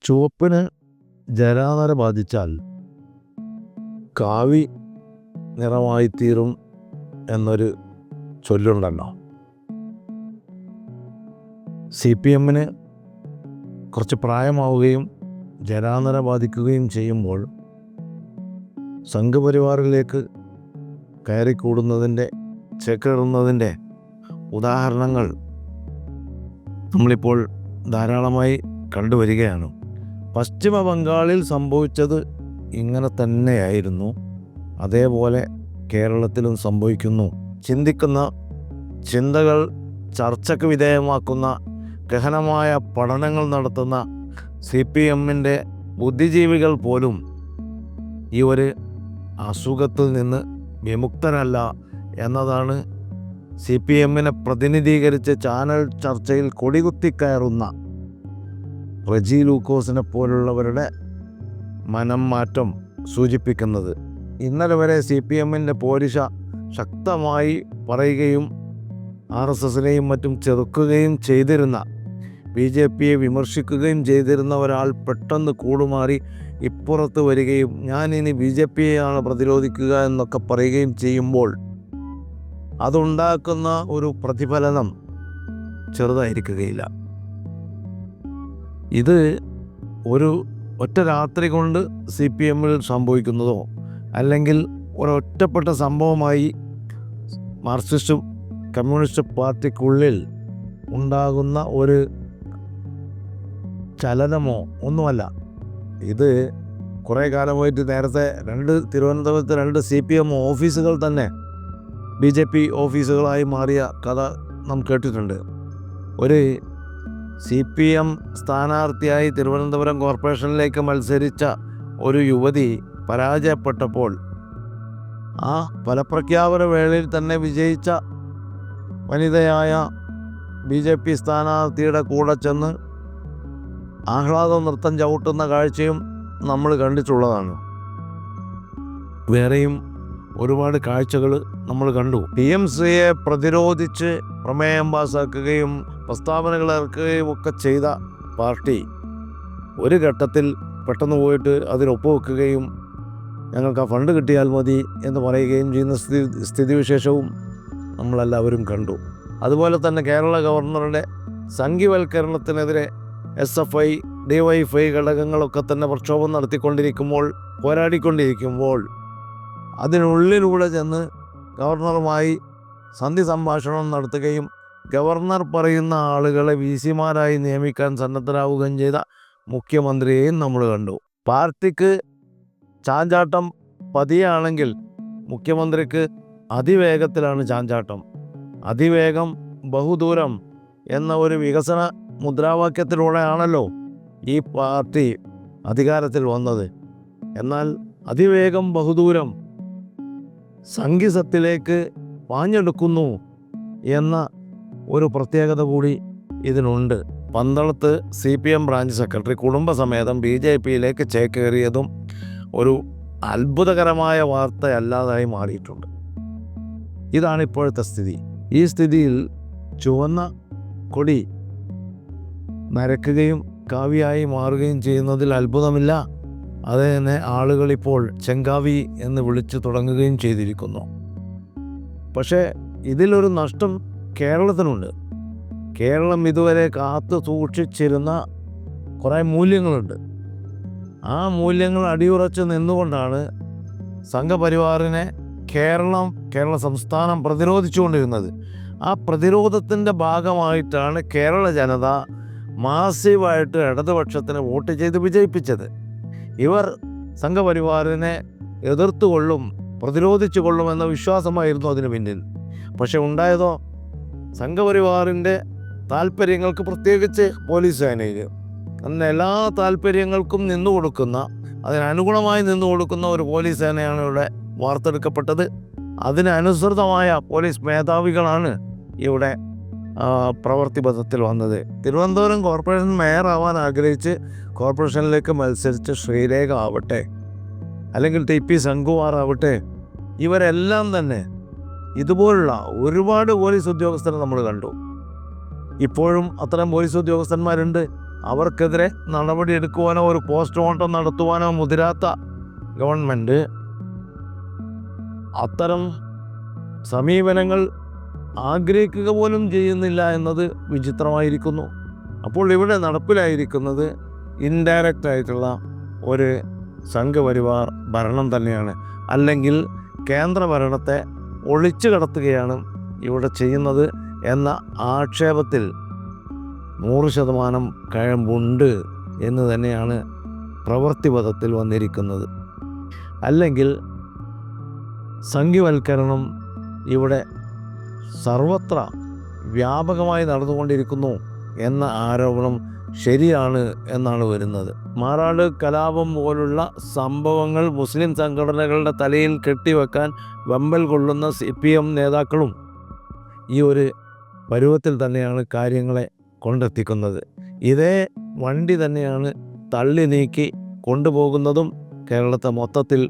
ചുവപ്പിന് ജരാനര ബാധിച്ചാൽ കാവി നിറമായിത്തീരും എന്നൊരു ചൊല്ലുണ്ടല്ലോ. CPM കുറച്ച് പ്രായമാവുകയും ജരാനര ബാധിക്കുകയും ചെയ്യുമ്പോൾ സംഘപരിവാറിലേക്ക് കയറിക്കൂടുന്നതിൻ്റെ ചേക്കേറുന്നതിൻ്റെ ഉദാഹരണങ്ങൾ നമ്മളിപ്പോൾ ധാരാളമായി കണ്ടുവരികയാണ്. പശ്ചിമ ബംഗാളിൽ സംഭവിച്ചത് ഇങ്ങനെ തന്നെയായിരുന്നു. അതേപോലെ കേരളത്തിലും സംഭവിക്കുന്നു. ചിന്തിക്കുന്ന ചിന്തകൾ ചർച്ചയ്ക്ക് വിധേയമാക്കുന്ന ഗഹനമായ പഠനങ്ങൾ നടത്തുന്ന CPM ബുദ്ധിജീവികൾ പോലും ഈ ഒരു അസുഖത്തിൽ നിന്ന് വിമുക്തരല്ല എന്നതാണ് CPM പ്രതിനിധീകരിച്ച് ചാനൽ ചർച്ചയിൽ കൊടികുത്തിക്കയറുന്ന റജി ലൂക്കോസിനെ പോലുള്ളവരുടെ മനം മാറ്റം സൂചിപ്പിക്കുന്നത്. ഇന്നലെ വരെ CPM പോരിശ ശക്തമായി പറയുകയും RSSനെയും മറ്റും ചെറുക്കുകയും ചെയ്തിരുന്ന, BJPയെ വിമർശിക്കുകയും ചെയ്തിരുന്ന ഒരാൾ പെട്ടെന്ന് കൂടുമാറി ഇപ്പുറത്ത് വരികയും ഞാനിനി BJPയെയാണ് പ്രതിരോധിക്കുക എന്നൊക്കെ പറയുകയും ചെയ്യുമ്പോൾ അതുണ്ടാക്കുന്ന ഒരു പ്രതിഫലനം ചെറുതായിരിക്കുകയില്ല. ഇത് ഒരു ഒറ്റ രാത്രി കൊണ്ട് CPMൽ സംഭവിക്കുന്നതോ അല്ലെങ്കിൽ ഒരൊറ്റപ്പെട്ട സംഭവമായി മാർക്സിസ്റ്റ് കമ്മ്യൂണിസ്റ്റ് പാർട്ടിക്കുള്ളിൽ ഉണ്ടാകുന്ന ഒരു ചലനമോ ഒന്നുമല്ല. ഇത് കുറേ കാലമായിട്ട് നേരത്തെ തിരുവനന്തപുരത്ത് 2 CPM ഓഫീസുകൾ തന്നെ BJP ഓഫീസുകളായി മാറിയ കഥ നാം കേട്ടിട്ടുണ്ട്. ഒരു CPM സ്ഥാനാർത്ഥിയായി തിരുവനന്തപുരം കോർപ്പറേഷനിലേക്ക് മത്സരിച്ച ഒരു യുവതി പരാജയപ്പെട്ടപ്പോൾ ആ ഫലപ്രഖ്യാപന വേളയിൽ തന്നെ വിജയിച്ച വനിതയായ BJP സ്ഥാനാർത്ഥിയുടെ കൂടെ ചെന്ന് ആഹ്ലാദ നൃത്തം ചവിട്ടുന്ന കാഴ്ചയും നമ്മൾ കണ്ടിട്ടുള്ളതാണ്. വേറെയും ഒരുപാട് കാഴ്ചകൾ നമ്മൾ കണ്ടു. TMCയെ പ്രതിരോധിച്ച് പ്രമേയം പാസാക്കുകയും പ്രസ്താവനകൾ ഇറക്കുകയും ഒക്കെ ചെയ്ത പാർട്ടി ഒരു ഘട്ടത്തിൽ പെട്ടെന്ന് പോയിട്ട് അതിനൊപ്പുവെക്കുകയും ഞങ്ങൾക്ക് ആ ഫണ്ട് കിട്ടിയാൽ മതി എന്ന് പറയുകയും ചെയ്യുന്ന സ്ഥിതിവിശേഷവും നമ്മളെല്ലാവരും കണ്ടു. അതുപോലെ തന്നെ കേരള ഗവർണറുടെ സംഘീവൽക്കരണത്തിനെതിരെ SFI, DYFI ഘടകങ്ങളൊക്കെ തന്നെ പ്രക്ഷോഭം പോരാടിക്കൊണ്ടിരിക്കുമ്പോൾ അതിനുള്ളിലൂടെ ചെന്ന് ഗവർണറുമായി സന്ധി സംഭാഷണം നടത്തുകയും ഗവർണർ പറയുന്ന ആളുകളെ VCമാരായി നിയമിക്കാൻ സന്നദ്ധരാവുകയും ചെയ്ത മുഖ്യമന്ത്രിയെയും നമ്മൾ കണ്ടു. പാർട്ടിക്ക് ചാഞ്ചാട്ടം പതിയാണെങ്കിൽ മുഖ്യമന്ത്രിക്ക് അതിവേഗത്തിലാണ് ചാഞ്ചാട്ടം. അതിവേഗം ബഹുദൂരം എന്ന ഒരു വികസന മുദ്രാവാക്യത്തിലൂടെയാണല്ലോ ഈ പാർട്ടി അധികാരത്തിൽ വന്നത്. എന്നാൽ അതിവേഗം ബഹുദൂരം സംഘിസത്തിലേക്ക് പാഞ്ഞെടുക്കുന്നു എന്ന ഒരു പ്രത്യേകത കൂടി ഇതിനുണ്ട്. പന്തളത്ത് CPM ബ്രാഞ്ച് സെക്രട്ടറി കുടുംബസമേതം BJPയിലേക്ക് ചേക്കേറിയതും ഒരു അത്ഭുതകരമായ വാർത്തയല്ലാതായി മാറിയിട്ടുണ്ട്. ഇതാണ് ഇപ്പോഴത്തെ സ്ഥിതി. ഈ സ്ഥിതിയിൽ ചുവന്ന കൊടി നരക്കുകയും കാവിയായി മാറുകയും ചെയ്യുന്നതിൽ അത്ഭുതമില്ല. അത് തന്നെ ആളുകളിപ്പോൾ ചെങ്കാവി എന്ന് വിളിച്ചു തുടങ്ങുകയും ചെയ്തിരിക്കുന്നു. പക്ഷേ ഇതിലൊരു നഷ്ടം കേരളത്തിനുണ്ട്. കേരളം ഇതുവരെ കാത്തു സൂക്ഷിച്ചിരുന്ന കുറേ മൂല്യങ്ങളുണ്ട്. ആ മൂല്യങ്ങൾ അടിയുറച്ച് നിന്നുകൊണ്ടാണ് സംഘപരിവാറിനെ കേരള സംസ്ഥാനം പ്രതിരോധിച്ചുകൊണ്ടിരുന്നത്. ആ പ്രതിരോധത്തിൻ്റെ ഭാഗമായിട്ടാണ് കേരള ജനത മാസീവായിട്ട് ഇടതുപക്ഷത്തിന് വോട്ട് ചെയ്ത് വിജയിപ്പിച്ചത്. ഇവർ സംഘപരിവാറിനെ എതിർത്തുകൊള്ളും, പ്രതിരോധിച്ചു കൊള്ളുമെന്ന വിശ്വാസമായിരുന്നു അതിന് പിന്നിൽ. പക്ഷെ ഉണ്ടായതോ സംഘപരിവാറിൻ്റെ താല്പര്യങ്ങൾക്ക്, പ്രത്യേകിച്ച് പോലീസ് സേനയിൽ അങ്ങനെ എല്ലാ താല്പര്യങ്ങൾക്കും അതിനനുഗുണമായി നിന്നുകൊടുക്കുന്ന ഒരു പോലീസ് സേനയാണ് ഇവിടെ വാർത്തെടുക്കപ്പെട്ടത്. അതിനനുസൃതമായ പോലീസ് മേധാവികളാണ് ഇവിടെ പ്രവൃത്തിപഥത്തിൽ വന്നത്. തിരുവനന്തപുരം കോർപ്പറേഷൻ മേയറാവാൻ ആഗ്രഹിച്ച് കോർപ്പറേഷനിലേക്ക് മത്സരിച്ച് ശ്രീരേഖ ആവട്ടെ, അല്ലെങ്കിൽ TP സംഘുവാർ ആവട്ടെ, ഇവരെല്ലാം തന്നെ ഇതുപോലുള്ള ഒരുപാട് പോലീസ് ഉദ്യോഗസ്ഥരെ നമ്മൾ കണ്ടു. ഇപ്പോഴും അത്തരം പോലീസ് ഉദ്യോഗസ്ഥന്മാരുണ്ട്. അവർക്കെതിരെ നടപടിയെടുക്കുവാനോ ഒരു പോസ്റ്റ്മോർട്ടം നടത്തുവാനോ മുതിരാത്ത ഗവൺമെൻറ് അത്തരം സമീപനങ്ങൾ ആഗ്രഹിക്കുക പോലും ചെയ്യുന്നില്ല എന്നത് വിചിത്രമായിരിക്കുന്നു. അപ്പോൾ ഇവിടെ നടപ്പിലായിരിക്കുന്നത് ഇൻഡയറക്റ്റ് ആയിട്ടുള്ള ഒരു സംഘപരിവാർ ഭരണം തന്നെയാണ്. അല്ലെങ്കിൽ കേന്ദ്ര ഭരണത്തെ ഒളിച്ചു കടത്തുകയാണ് ഇവിടെ ചെയ്യുന്നത് എന്ന ആക്ഷേപത്തിൽ 100% കഴമ്പുണ്ട് എന്ന് തന്നെയാണ് പ്രവൃത്തിപഥത്തിൽ വന്നിരിക്കുന്നത്. അല്ലെങ്കിൽ സംഘിവൽക്കരണം ഇവിടെ സർവത്ര വ്യാപകമായി നടന്നുകൊണ്ടിരിക്കുന്നു എന്ന ആരോപണം ശരിയാണ് എന്നാണ് വരുന്നത്. മാറാട് കലാപം പോലുള്ള സംഭവങ്ങൾ മുസ്ലിം സംഘടനകളുടെ തലയിൽ കെട്ടിവെക്കാൻ വെമ്പൽ കൊള്ളുന്ന CPM നേതാക്കളും ഈ ഒരു പരുവത്തിൽ തന്നെയാണ് കാര്യങ്ങളെ കൊണ്ടെത്തിക്കുന്നത്. ഇതേ വണ്ടി തന്നെയാണ് തള്ളി നീക്കി കൊണ്ടുപോകുന്നതും കേരളത്തെ മൊത്തത്തിൽ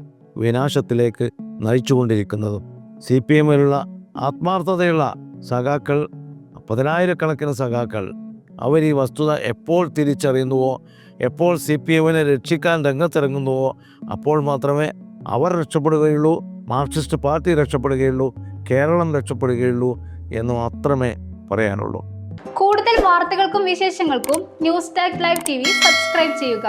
വിനാശത്തിലേക്ക് നയിച്ചുകൊണ്ടിരിക്കുന്നതും. CPMലുള്ള ആത്മാർത്ഥതയുള്ള സഖാക്കൾ, 10,000-കണക്കിന് സഖാക്കൾ, അവർ ഈ വസ്തുത എപ്പോൾ തിരിച്ചറിയുന്നുവോ, എപ്പോൾ CPMനെ രക്ഷിക്കാൻ രംഗത്തിറങ്ങുന്നുവോ, അപ്പോൾ മാത്രമേ അവർ രക്ഷപ്പെടുകയുള്ളൂ, മാർക്സിസ്റ്റ് പാർട്ടി രക്ഷപ്പെടുകയുള്ളൂ, കേരളം രക്ഷപ്പെടുകയുള്ളൂ എന്ന് മാത്രമേ പറയാനുള്ളൂ. കൂടുതൽ വാർത്തകൾക്കും വിശേഷങ്ങൾക്കും news tag live TV subscribe ചെയ്യുക.